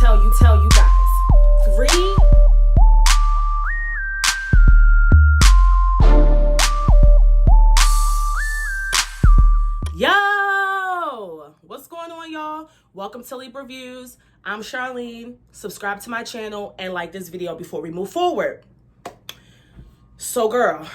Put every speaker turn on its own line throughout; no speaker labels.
tell you guys. 3. Yo, what's going on, y'all? Welcome to Libra Views. I'm Charlene. Subscribe to my channel and like this video before we move forward. So, girl,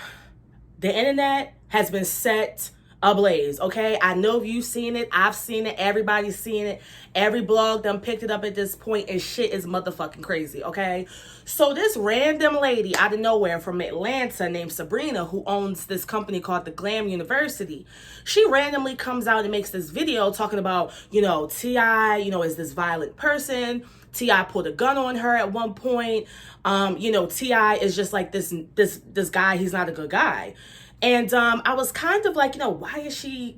the internet has been set ablaze, okay? I know you've seen it. I've seen it. Everybody's seen it. Every blog done picked it up at this point, and shit is motherfucking crazy, okay? So this random lady out of nowhere from Atlanta named Sabrina, who owns this company called the Glam University, she randomly comes out and makes this video talking about, T.I., is this violent person. T.I. pulled a gun on her at one point. T.I. is just like this guy. He's not a good guy. And I was kind of like, why is she,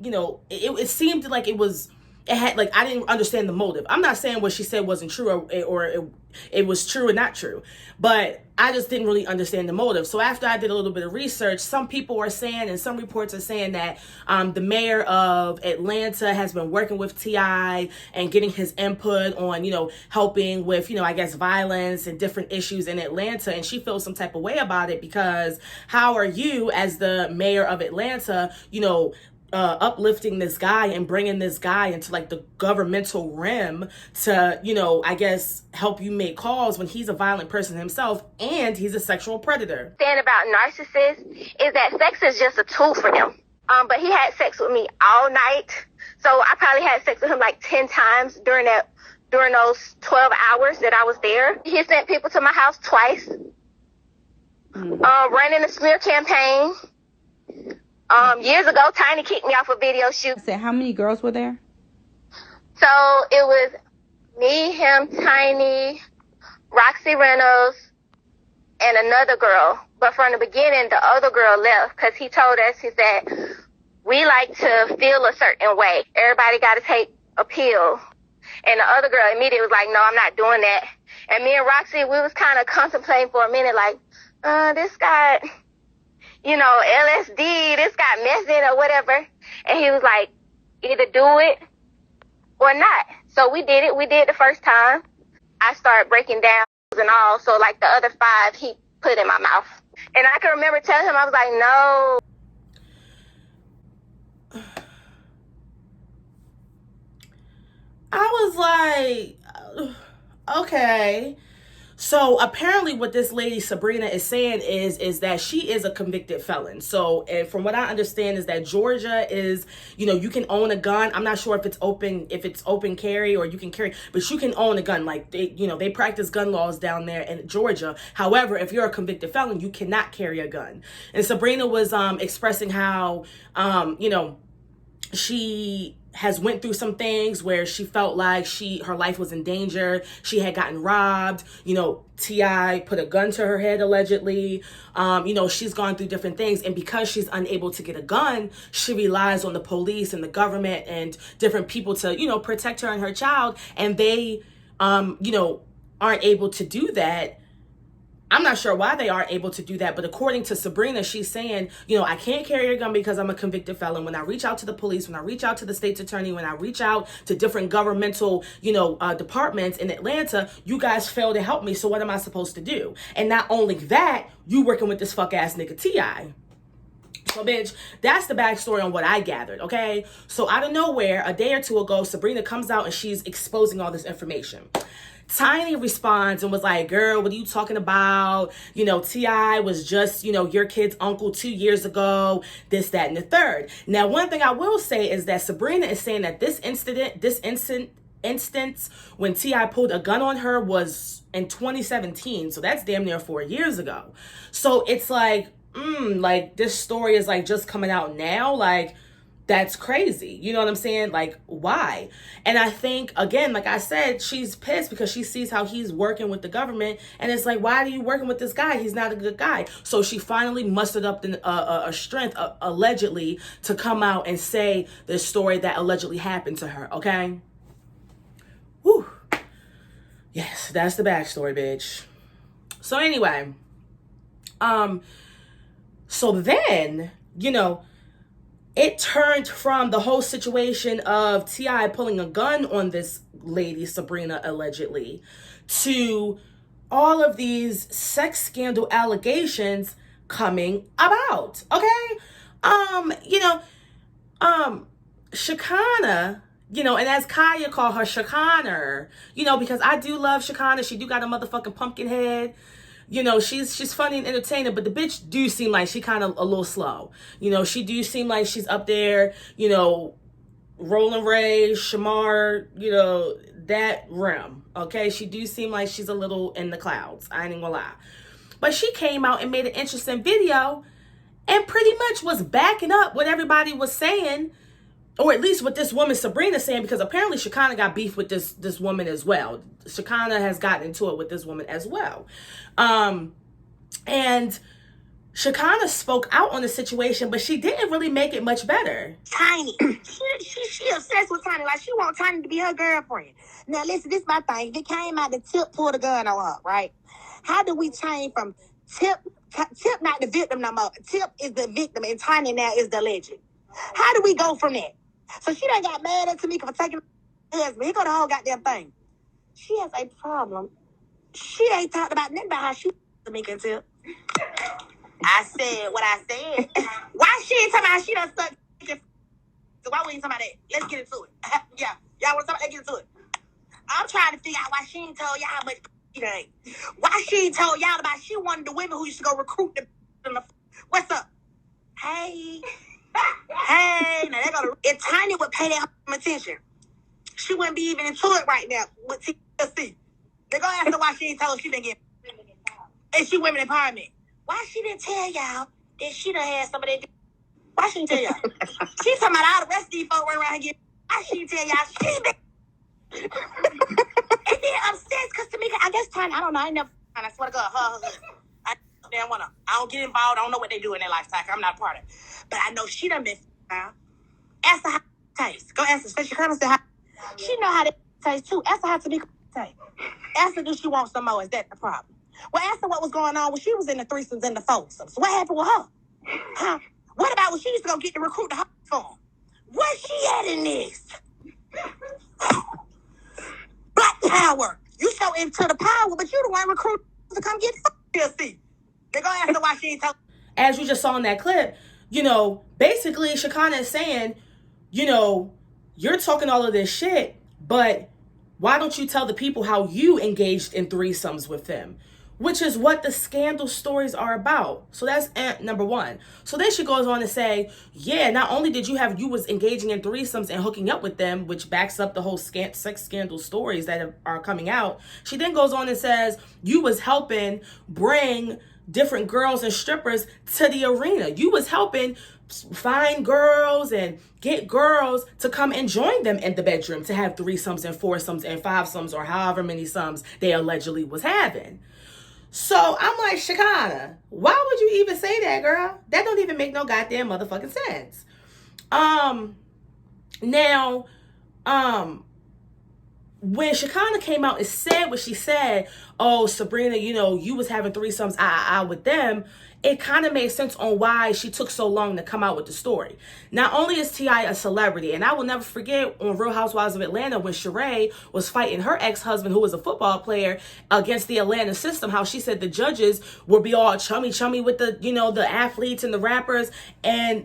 it seemed like I didn't understand the motive. I'm not saying what she said wasn't true or it was true or not true, but I just didn't really understand the motive. So after I did a little bit of research, some people are saying, and some reports are saying that the mayor of Atlanta has been working with T.I. and getting his input on, helping with, I guess, violence and different issues in Atlanta. And she feels some type of way about it because how are you as the mayor of Atlanta, uplifting this guy and bringing this guy into like the governmental realm to, I guess, help you make calls when he's a violent person himself and he's a sexual predator.
Saying about narcissists is that sex is just a tool for them. But he had sex with me all night. So I probably had sex with him like 10 times during those 12 hours that I was there. He sent people to my house twice. Running a smear campaign. Years ago, Tiny kicked me off a video shoot.
How many girls were there?
So it was me, him, Tiny, Roxy Reynolds, and another girl. But from the beginning, the other girl left because he told us, he said, we like to feel a certain way. Everybody got to take a pill. And the other girl immediately was like, no, I'm not doing that. And me and Roxy, we was kind of contemplating for a minute, like, this guy... LSD, this got messed in or whatever. And he was like, either do it or not. So we did it. We did it the first time. I started breaking down and all. So like the other 5 he put in my mouth. And I can remember telling him, I was like, no.
I was like, okay. So apparently what this lady Sabrina is saying is that she is a convicted felon. So and from what I understand is that Georgia is, you can own a gun. I'm not sure if it's open carry or you can carry, but you can own a gun. Like they practice gun laws down there in Georgia. However, if you're a convicted felon, you cannot carry a gun. And Sabrina was expressing how she has went through some things where she felt like her life was in danger. She had gotten robbed. T.I. put a gun to her head allegedly. She's gone through different things. And because she's unable to get a gun, she relies on the police and the government and different people to, protect her and her child. And they, aren't able to do that. I'm not sure why they aren't able to do that, but according to Sabrina, she's saying, I can't carry a gun because I'm a convicted felon. When I reach out to the police, when I reach out to the state's attorney, when I reach out to different governmental, departments in Atlanta, you guys fail to help me. So what am I supposed to do? And not only that, you working with this fuck ass nigga T.I. So, bitch, that's the backstory on what I gathered, okay? So out of nowhere, a day or two ago, Sabrina comes out and she's exposing all this information. Tiny responds and was like, girl, what are you talking about? T.I. was just, your kid's uncle 2 years ago, this, that, and the third. Now, one thing I will say is that Sabrina is saying that this instance when T.I. pulled a gun on her was in 2017. So that's damn near 4 years ago. So it's like, this story is like just coming out now. Like, that's crazy. You know what I'm saying? Like, why? And I think, again, like I said, she's pissed because she sees how he's working with the government. And it's like, why are you working with this guy? He's not a good guy. So she finally mustered up a strength, allegedly, to come out and say this story that allegedly happened to her. Okay? Whew. Yes, that's the backstory, bitch. So anyway, so then, it turned from the whole situation of T.I. pulling a gun on this lady Sabrina allegedly, to all of these sex scandal allegations coming about. Okay? Shekinah, and as Kaya called her, Shekinah, because I do love Shekinah. She do got a motherfucking pumpkin head. She's funny and entertaining, but the bitch do seem like she kind of a little slow. She do seem like she's up there, Roland Ray, Shamar, that realm. Okay, she do seem like she's a little in the clouds. I ain't even gonna lie. But she came out and made an interesting video and pretty much was backing up what everybody was saying, or at least what this woman Sabrina saying, because apparently Shekinah got beef with this woman as well. Shekinah has gotten into it with this woman as well. And Shekinah spoke out on the situation, but she didn't really make it much better.
Tiny. she obsessed with Tiny. Like, she want Tiny to be her girlfriend. Now, listen, this is my thing. If it came out, the Tip pulled a gun on her, right? How do we change from Tip not the victim no more? Tip is the victim, and Tiny now is the legend. How do we go from that? So she done got mad at Tamika for taking her husband. Here go the whole goddamn thing. She has a problem. She ain't talked about nothing about how she Tamika and Tip. I said what I said. Why she ain't talking about how she done stuck? So why we ain't talking about that? Let's get into it. Yeah. Y'all want to talk about that? Get into it. I'm trying to figure out why she ain't told y'all how much she ain't. Why she ain't told y'all about she wanted the women who used to go recruit the what's up? Hey. Hey. Now they go if Tiny would pay that attention, she wouldn't be even into it right now with TLC. They gonna ask her why she ain't told she didn't get and she women empowerment. Why she didn't tell y'all that she done had some of that? Why she didn't tell y'all? She talking about all the rest of these folks running around here. Why she didn't tell y'all she did? And then upstairs, because Tamika, I guess Tiny, I don't know, I never, I swear to God, I don't get involved, I don't know what they do in their lifestyle, I'm not a part of it. But I know she done been around. Ask her how it tastes. Go ask her, especially her, say how. She know how it tastes too. Ask her how Tamika tastes. Ask her, do she want some more? Is that the problem? Well, ask her what was going on when she was in the threesomes and the foursomes. What happened with her? Huh? What about when she used to go get the recruit the phone? Where's she at in this? Black power. You so into the power, but you the one recruit to come get TLC. They're gonna ask her why she ain't told.
As you just saw in that clip, basically Shekinah is saying, you're talking all of this shit, but why don't you tell the people how you engaged in threesomes with them? Which is what the scandal stories are about. So that's number one. So then she goes on to say, yeah, not only did you was engaging in threesomes and hooking up with them, which backs up the whole sex scandal stories that are coming out. She then goes on and says, you was helping bring different girls and strippers to the arena. You was helping find girls and get girls to come and join them in the bedroom to have threesomes and foursomes and fivesomes or however many sums they allegedly was having. So I'm like, Shekinah, why would you even say that, girl? That don't even make no goddamn motherfucking sense. Now, when Shekinah came out and said what she said, oh, Sabrina, you was having threesomes with them, it kind of made sense on why she took so long to come out with the story. Not only is T.I. a celebrity, and I will never forget on Real Housewives of Atlanta when Sheree was fighting her ex-husband, who was a football player, against the Atlanta system, how she said the judges would be all chummy with the, the athletes and the rappers and,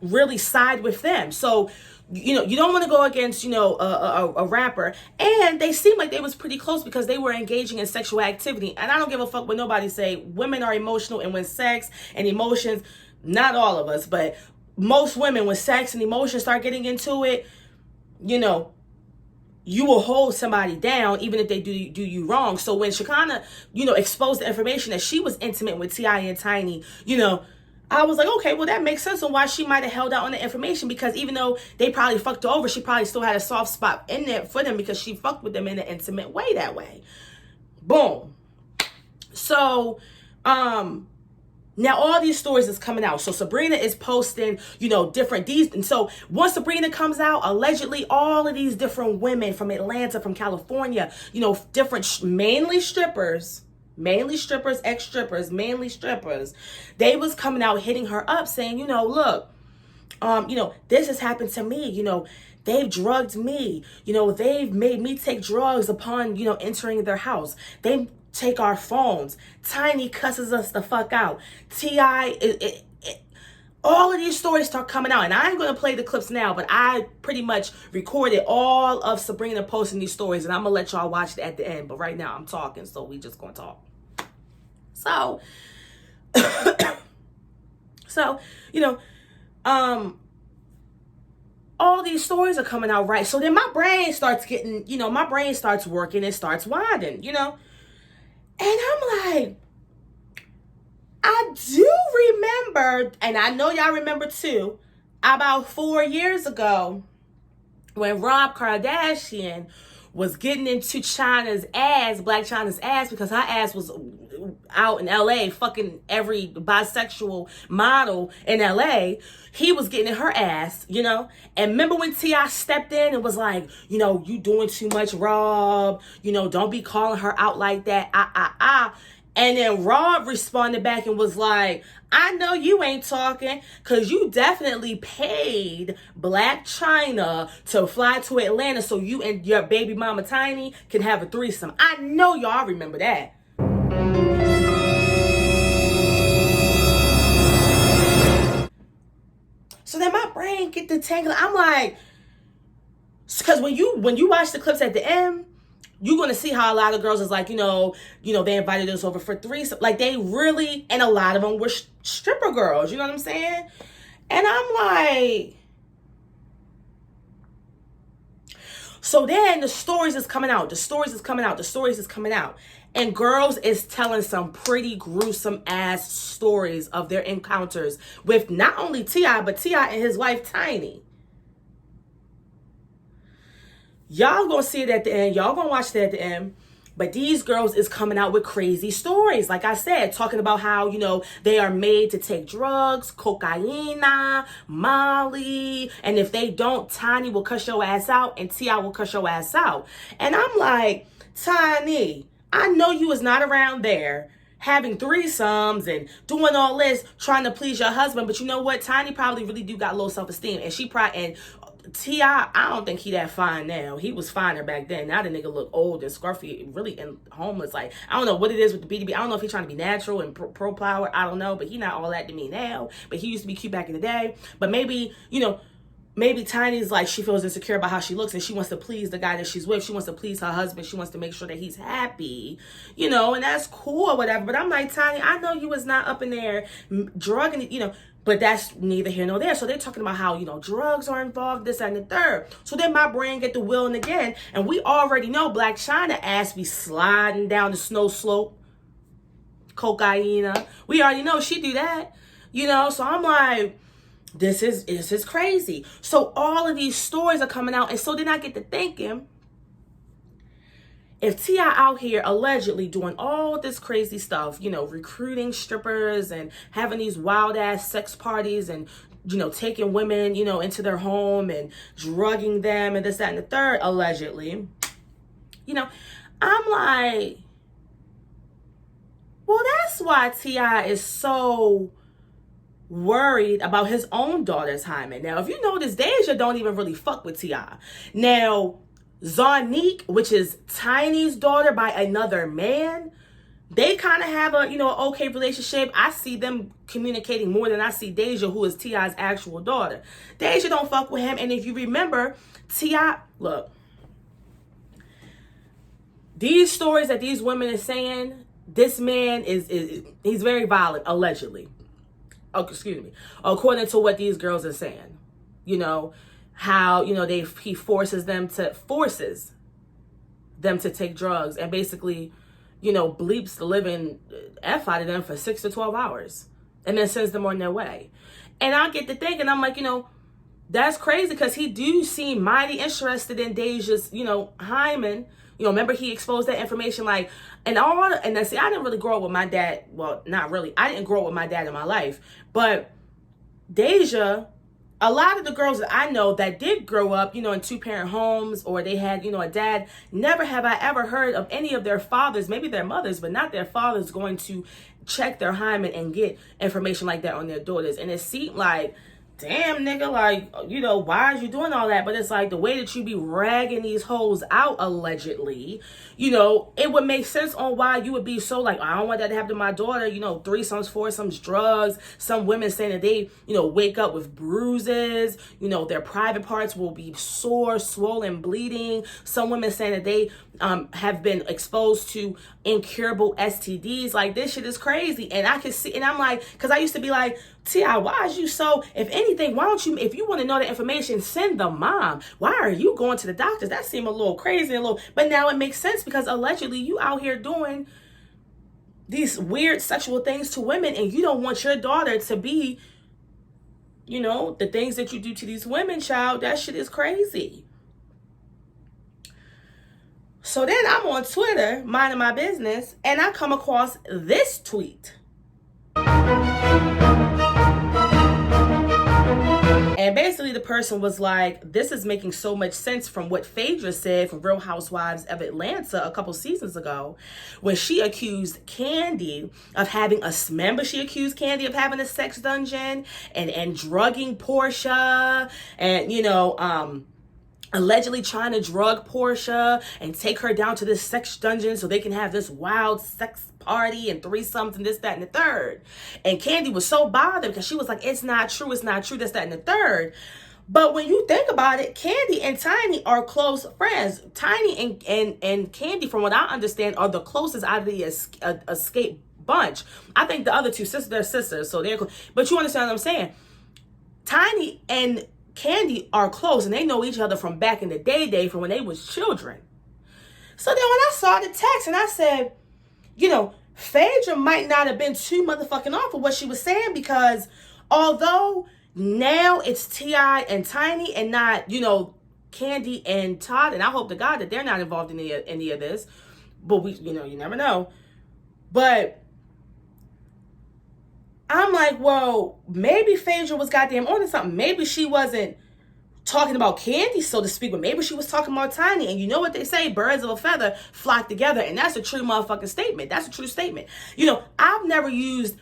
really side with them. So, you don't want to go against, a rapper. And they seemed like they was pretty close because they were engaging in sexual activity. And I don't give a fuck what nobody say. Women are emotional, and when sex and emotions, not all of us, but most women, when sex and emotions start getting into it, you will hold somebody down even if they do you wrong. So when Shekinah, exposed the information that she was intimate with T.I. and Tiny, I was like, okay, well, that makes sense on why she might have held out on the information, because even though they probably fucked her over, she probably still had a soft spot in there for them because she fucked with them in an intimate way that way. Boom. So, now all these stories is coming out. So Sabrina is posting, different these. And so once Sabrina comes out, allegedly all of these different women from Atlanta, from California, different, mainly strippers, ex-strippers, mainly strippers, they was coming out hitting her up saying, look, this has happened to me, they've drugged me. You know, they've made me take drugs upon, you know, entering their house. They take our phones. Tiny cusses us the fuck out. T.I., all of these stories start coming out, and I ain't going to play the clips now, but I pretty much recorded all of Sabrina posting these stories, and I'm going to let y'all watch it at the end. But right now I'm talking, so we just going to talk. So, you know, all these stories are coming out, right? So then my brain starts getting, you know, my brain starts working, it starts winding, you know? And I'm like, I do remember, and I know y'all remember too, about 4 years ago when Rob Kardashian was getting into Chyna's ass, BlacChyna's ass, because her ass was out in LA fucking every bisexual model in LA. He was getting in her ass, you know? And remember when T.I. stepped in and was like, you know, you doing too much, Rob. You know, don't be calling her out like that. And then Rob responded back and was like, I know you ain't talking because you definitely paid BlacChyna to fly to Atlanta so you and your baby mama Tiny can have a threesome. I know y'all remember that. So then my brain get the tangle. I'm like, because when you watch the clips at the end, you're going to see how a lot of girls is like, you know, they invited us over for threesome. Like they really, and a lot of them were stripper girls, you know what I'm saying? And I'm like, so then the stories is coming out. And girls is telling some pretty gruesome ass stories of their encounters with not only T.I., but T.I. and his wife Tiny. Y'all gonna see it at the end. Y'all gonna watch it at the end. But these girls is coming out with crazy stories. Like I said, talking about how, you know, they are made to take drugs, cocaine, Molly. And if they don't, Tiny will cuss your ass out and T.I. will cuss your ass out. And I'm like, Tiny, I know you was not around there having threesomes and doing all this, trying to please your husband. But you know what? Tiny probably really do got low self-esteem. And she probably, and T.I., I don't think he that fine now. He was finer back then. Now the nigga look old and scruffy, really, and homeless. Like, I don't know what it is with the BDB. I don't know if he's trying to be natural and pro power. I don't know, but he not all that to me now. But he used to be cute back in the day. But maybe, you know, maybe Tiny's like, she feels insecure about how she looks and she wants to please the guy that she's with. She wants to please her husband. She wants to make sure that he's happy, you know, and that's cool or whatever. But I'm like, Tiny, I know you was not up in there drugging, you know, but that's neither here nor there. So they're talking about how, you know, drugs are involved, this and the third. So then my brain get the willing again. And we already know BlacChyna ass be sliding down the snow slope. Cocaine. We already know she do that. You know, so I'm like, this is crazy. So all of these stories are coming out. And so then I get to thinking, if T.I. out here allegedly doing all this crazy stuff, you know, recruiting strippers and having these wild ass sex parties and, you know, taking women, you know, into their home and drugging them and this, that, and the third, allegedly, you know, I'm like, well, that's why T.I. is so worried about his own daughter's hymen. Now, if you notice, Deyjah don't even really fuck with T.I. Now, Zonique, which is Tiny's daughter by another man, they kind of have a, you know, an okay relationship. I see them communicating more than I see Deyjah, who is T.I.'s actual daughter. Deyjah don't fuck with him. And if you remember, T.I., look, these stories that these women are saying, this man he's very violent, allegedly. Oh, excuse me. According to what these girls are saying, you know, how, you know, he forces them to take drugs and basically, you know, bleeps the living F out of them for 6 to 12 hours and then sends them on their way. And I get to thinking, I'm like, you know, that's crazy because he do seem mighty interested in Deyjah's, you know, hymen. You know, remember he exposed that information, like, and then see, I didn't really grow up with my dad. Well, not really. I didn't grow up with my dad in my life, but Deyjah, a lot of the girls that I know that did grow up, you know, in 2-parent homes or they had, you know, a dad, never have I ever heard of any of their fathers, maybe their mothers, but not their fathers going to check their hymen and get information like that on their daughters. And it seemed like damn, nigga, like, you know, why are you doing all that? But it's like the way that you be ragging these hoes out, allegedly, you know, it would make sense on why you would be so like, I don't want that to happen to my daughter, you know, threesomes, foursomes, drugs, some women saying that they, you know, wake up with bruises, you know, their private parts will be sore, swollen, bleeding. Some women saying that they have been exposed to incurable STDs. Like, this shit is crazy. And I can see, and I'm like, because I used to be like, T.I., why is you so, if anything, why don't you, if you want to know the information, send the mom. Why are you going to the doctors? That seemed a little crazy, but now it makes sense because allegedly you out here doing these weird sexual things to women and you don't want your daughter to be, you know, the things that you do to these women, child. That shit is crazy. So then I'm on Twitter, minding my business, and I come across this tweet. And basically the person was like, this is making so much sense from what Phaedra said from Real Housewives of Atlanta a couple seasons ago, when she accused Kandi of having she accused Kandi of having a sex dungeon and drugging Portia and, you know, allegedly trying to drug Portia and take her down to this sex dungeon so they can have this wild sex party and threesomes and this, that, and the third. And Kandi was so bothered because she was like, it's not true, this, that, and the third. But when you think about it, Kandi and Tiny are close friends. Tiny and Kandi, from what I understand, are the closest out of the escape bunch. I think the other two sisters, they're sisters, so they're close. But you understand what I'm saying? Tiny and Kandi are close and they know each other from back in the day from when they was children. So then when I saw the text and I said, you know, Phaedra might not have been too motherfucking off with what she was saying, because although now it's T.I. and Tiny and not, you know, Kandi and Todd, and I hope to God that they're not involved in any of this, but we, you know, you never know. But I'm like, well, maybe Phaedra was goddamn on to something. Maybe she wasn't talking about Kandi, so to speak, but maybe she was talking about Tiny. And you know what they say, birds of a feather flock together. And that's a true motherfucking statement. That's a true statement. You know, I've never used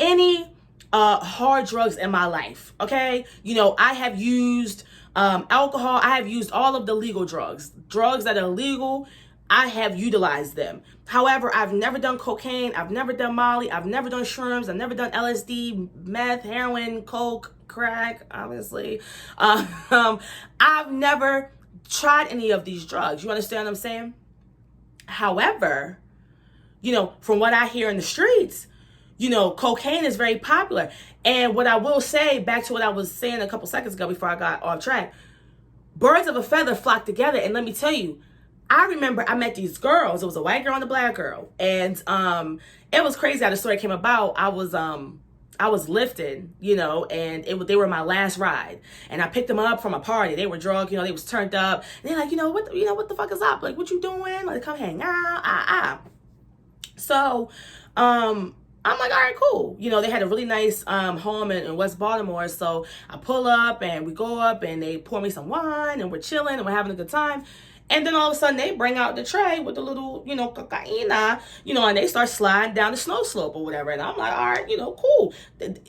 any hard drugs in my life, okay? You know, I have used alcohol. I have used all of the legal drugs that are legal. I have utilized them. However, I've never done cocaine. I've never done Molly. I've never done shrooms. I've never done LSD, meth, heroin, coke, crack, obviously. I've never tried any of these drugs. You understand what I'm saying? However, you know, from what I hear in the streets, you know, cocaine is very popular. And what I will say, back to what I was saying a couple seconds ago before I got off track, birds of a feather flock together. And let me tell you, I remember I met these girls. It was a white girl and a black girl. And it was crazy how the story came about. I was lifted, you know, and they were my last ride. And I picked them up from a party. They were drunk, you know, they was turned up. And they're like, what the fuck is up? Like, what you doing? Like, come hang out. So I'm like, all right, cool. You know, they had a really nice home in West Baltimore. So I pull up and we go up and they pour me some wine and we're chilling and we're having a good time. And then all of a sudden they bring out the tray with the little, you know, cocaina, you know, and they start sliding down the snow slope or whatever. And I'm like, all right, you know, cool.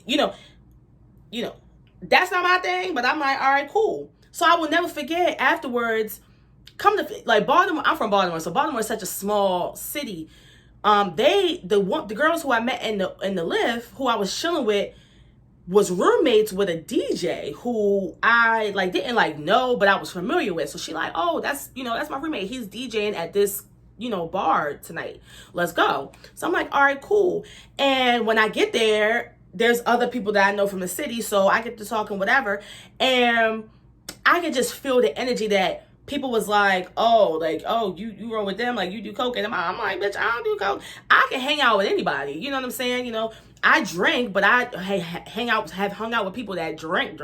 You know, that's not my thing, but I'm like, all right, cool. So I will never forget afterwards, like Baltimore, I'm from Baltimore. So Baltimore is such a small city. The girls who I met in the lift, who I was chilling with, was roommates with a DJ who I didn't know, but I was familiar with. So she like, oh, that's my roommate. He's DJing at this, you know, bar tonight. Let's go. So I'm like, all right, cool. And when I get there, there's other people that I know from the city. So I get to talking, whatever. And I could just feel the energy that people was like, oh, you roll with them, like you do coke. And I'm like, bitch, I don't do coke. I can hang out with anybody. You know what I'm saying? You know, I drink, but I have hung out with people that drink.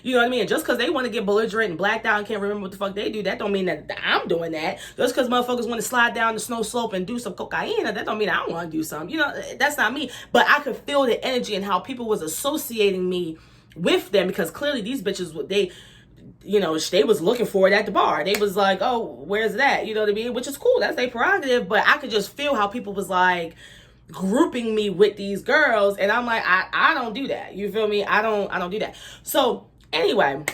You know what I mean? And just because they want to get belligerent and blacked out and can't remember what the fuck they do, that don't mean that I'm doing that. Just because motherfuckers want to slide down the snow slope and do some cocaine, that don't mean I don't want to do something. You know, that's not me. But I could feel the energy and how people was associating me with them, because clearly these bitches, they was looking for it at the bar. They was like, oh, where's that? You know what I mean? Which is cool. That's their prerogative. But I could just feel how people was like, grouping me with these girls, and I'm like, I don't do that. You feel me? I don't do that. So anyway,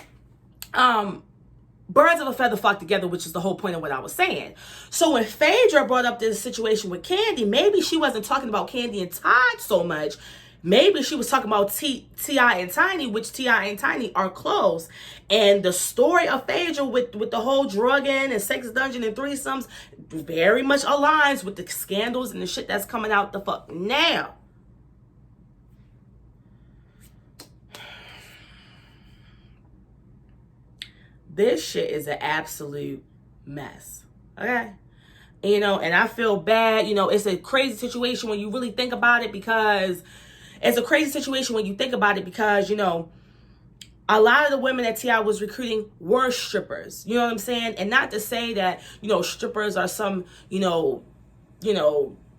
birds of a feather flock together, which is the whole point of what I was saying. So when Phaedra brought up this situation with Candy, maybe she wasn't talking about Candy and Todd so much. Maybe she was talking about T.I. and Tiny, which T.I. and Tiny are close. And the story of Phaedra with the whole drugging and sex dungeon and threesomes very much aligns with the scandals and the shit that's coming out the fuck now. This shit is an absolute mess. Okay? You know, and I feel bad. You know, it's a crazy situation when you really think about it, because it's a crazy situation when you think about it because, you know, a lot of the women that T.I. was recruiting were strippers. You know what I'm saying? And not to say that, you know, strippers are some, you know,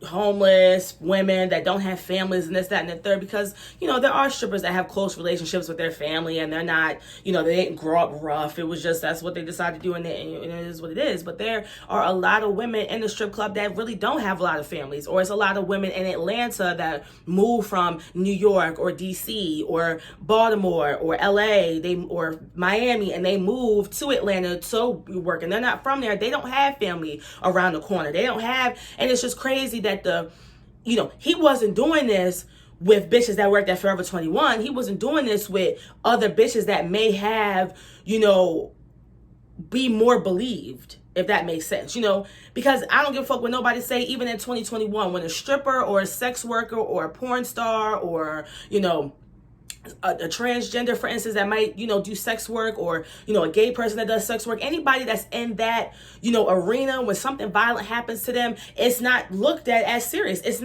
homeless women that don't have families and this, that, and the third, because, you know, there are strippers that have close relationships with their family, and they're not, you know, they didn't grow up rough. It was just, that's what they decided to do, and it is what it is. But there are a lot of women in the strip club that really don't have a lot of families, or it's a lot of women in Atlanta that move from New York or DC or Baltimore or LA, or Miami, and they move to Atlanta to work, and they're not from there. They don't have family around the corner. They don't have, and it's just crazy that he wasn't doing this with bitches that worked at Forever 21. He wasn't doing this with other bitches that may have, you know, be more believed, if that makes sense, you know, because I don't give a fuck what nobody say. Even in 2021, when a stripper or a sex worker or a porn star or, you know, a transgender, for instance, that might, you know, do sex work, or, you know, a gay person that does sex work, anybody that's in that, you know, arena, when something violent happens to them, it's not looked at as serious. It's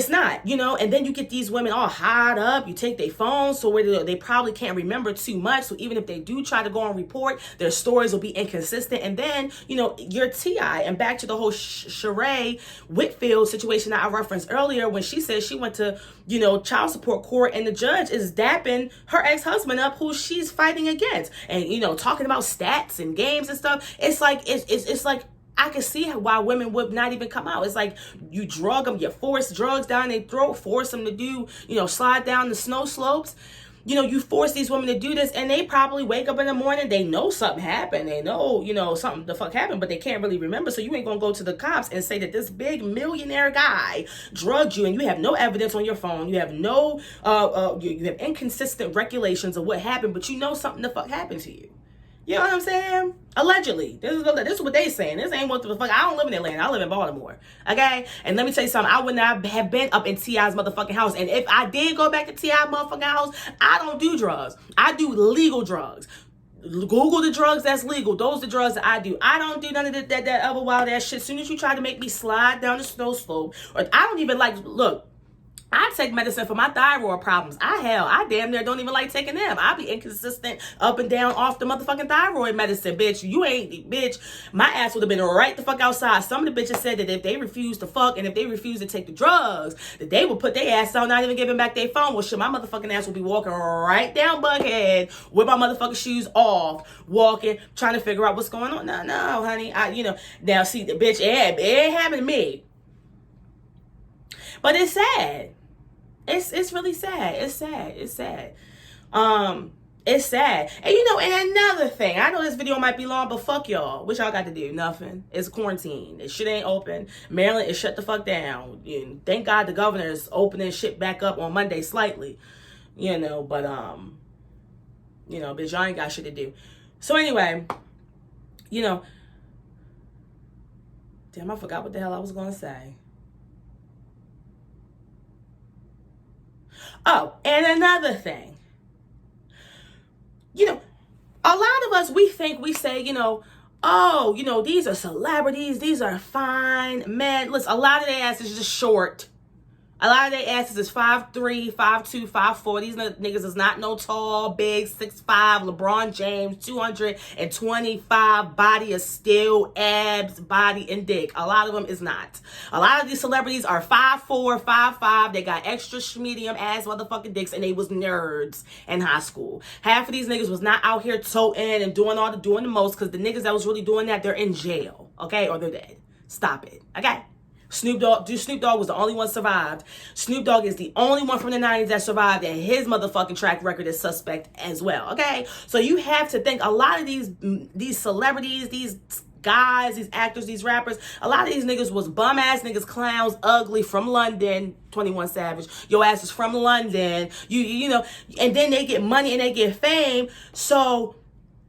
not, you know, and then you get these women all hot up. You take their phones, so where they probably can't remember too much. So even if they do try to go on report, their stories will be inconsistent. And then, you know, your T.I. and back to the whole Sheree Whitfield situation that I referenced earlier, when she said she went to, you know, child support court, and the judge is dapping her ex-husband up, who she's fighting against, and, you know, talking about stats and games and stuff. It's like, it's like, I can see why women would not even come out. It's like you drug them, you force drugs down their throat, force them to do, you know, slide down the snow slopes. You know, you force these women to do this, and they probably wake up in the morning, they know something happened. They know, you know, something the fuck happened, but they can't really remember. So you ain't gonna go to the cops and say that this big millionaire guy drugged you, and you have no evidence on your phone. You have no, you have inconsistent regulations of what happened, but you know something the fuck happened to you. You know what I'm saying? Allegedly. This is what they saying. This ain't what the fuck. I don't live in Atlanta. I live in Baltimore. Okay? And let me tell you something. I would not have been up in T.I.'s motherfucking house. And if I did go back to T.I. motherfucking house, I don't do drugs. I do legal drugs. Google the drugs that's legal. Those are the drugs that I do. I don't do none of that other wild ass shit. As soon as you try to make me slide down the snow slope, or I don't even like, look, I take medicine for my thyroid problems. I damn near don't even like taking them. I be inconsistent up and down off the motherfucking thyroid medicine, bitch. You ain't, bitch. My ass would have been right the fuck outside. Some of the bitches said that if they refuse to fuck and if they refuse to take the drugs, that they would put their ass down, not even giving back their phone. Well, shit, my motherfucking ass would be walking right down Buckhead with my motherfucking shoes off, walking, trying to figure out what's going on. No, honey. Now see, the bitch, it ain't happened to me. But it's sad. It's really sad. It's sad. It's sad. It's sad. And you know, and another thing, I know this video might be long, but fuck y'all. What y'all got to do? Nothing. It's quarantine. This shit ain't open. Maryland is shut the fuck down. And thank God the governor is opening shit back up on Monday slightly. You know, but you know, bitch, y'all ain't got shit to do. So anyway, you know, damn, I forgot what the hell I was gonna say. Oh, and another thing, you know, a lot of us, we say, you know, oh, you know, these are celebrities, these are fine men. Listen, a lot of their asses is just short. A lot of their asses is 5'3", 5'2", 5'4". These niggas is not no tall, big, 6'5", LeBron James, 225 body of steel, abs, body, and dick. A lot of them is not. A lot of these celebrities are 5'4", 5'5". They got extra medium ass motherfucking dicks, and they was nerds in high school. Half of these niggas was not out here toting and doing the most, because the niggas that was really doing that, they're in jail, okay? Or they're dead. Stop it, okay? Snoop Dogg was the only one survived. Snoop Dogg is the only one from the 90s that survived, and his motherfucking track record is suspect as well, okay? So you have to think a lot of these celebrities, these guys, these actors, these rappers, a lot of these niggas was bum-ass niggas, clowns, ugly, from London. 21 Savage, your ass is from London, you know, and then they get money and they get fame. So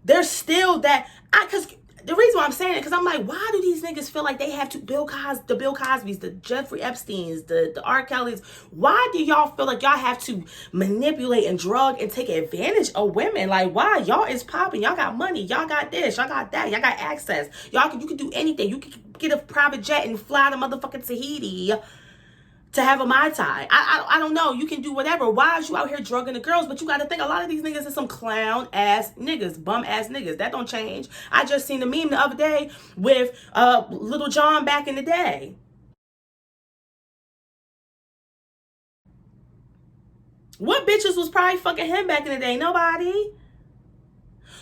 there's still that, because the reason why I'm saying it, because I'm like, why do these niggas feel like they have to, the Bill Cosbys, the Jeffrey Epsteins, the R. Kellys, why do y'all feel like y'all have to manipulate and drug and take advantage of women? Like, why? Y'all is popping, y'all got money, y'all got this, y'all got that, y'all got access, you can do anything. You can get a private jet and fly to motherfucking Tahiti to have a Mai Tai. I don't know. You can do whatever. Why is you out here drugging the girls? But you got to think, a lot of these niggas are some clown ass niggas, bum ass niggas. That don't change. I just seen a meme the other day with Little John back in the day. What bitches was probably fucking him back in the day? Nobody.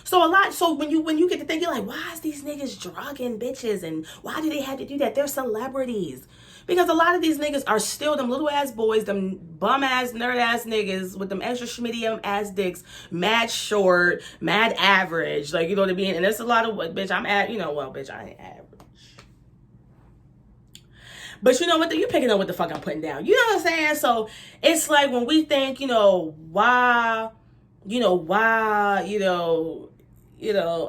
So when you get to think, you're like, why is these niggas drugging bitches, and why do they have to do that? They're celebrities. Because a lot of these niggas are still them little ass boys, them bum ass, nerd ass niggas with them extra schmitty ass dicks, mad short, mad average. Like, you know what I mean? And there's a lot of, bitch, I'm at, bitch, I ain't average. But you know what? You picking up what the fuck I'm putting down. You know what I'm saying? So it's like when we think, why,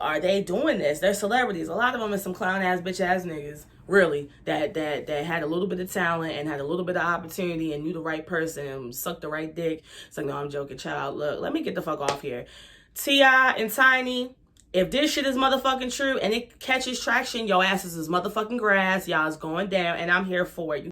are they doing this? They're celebrities. A lot of them are some clown ass, bitch ass niggas, really, that had a little bit of talent and had a little bit of opportunity and knew the right person and sucked the right dick. It's like, no, I'm joking, child. Look, let me get the fuck off here. T.I. and Tiny, if this shit is motherfucking true and it catches traction, your asses is motherfucking grass. Y'all is going down, and I'm here for it.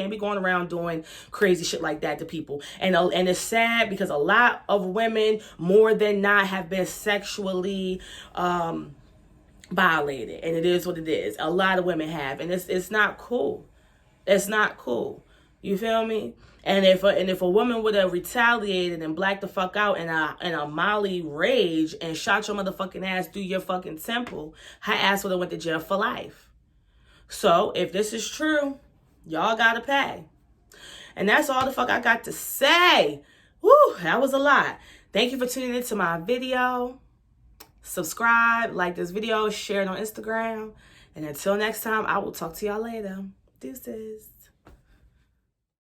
can't be going around doing crazy shit like that to people. And it's sad because a lot of women, more than not, have been sexually violated. And it is what it is. A lot of women have. And it's not cool. It's not cool. You feel me? And if a woman would have retaliated and blacked the fuck out in a Molly rage and shot your motherfucking ass through your fucking temple, her ass would have went to jail for life. So if this is true, y'all gotta pay. And that's all the fuck I got to say. Woo, that was a lot. Thank you for tuning into my video. Subscribe, like this video, share it on Instagram. And until next time, I will talk to y'all later. Deuces.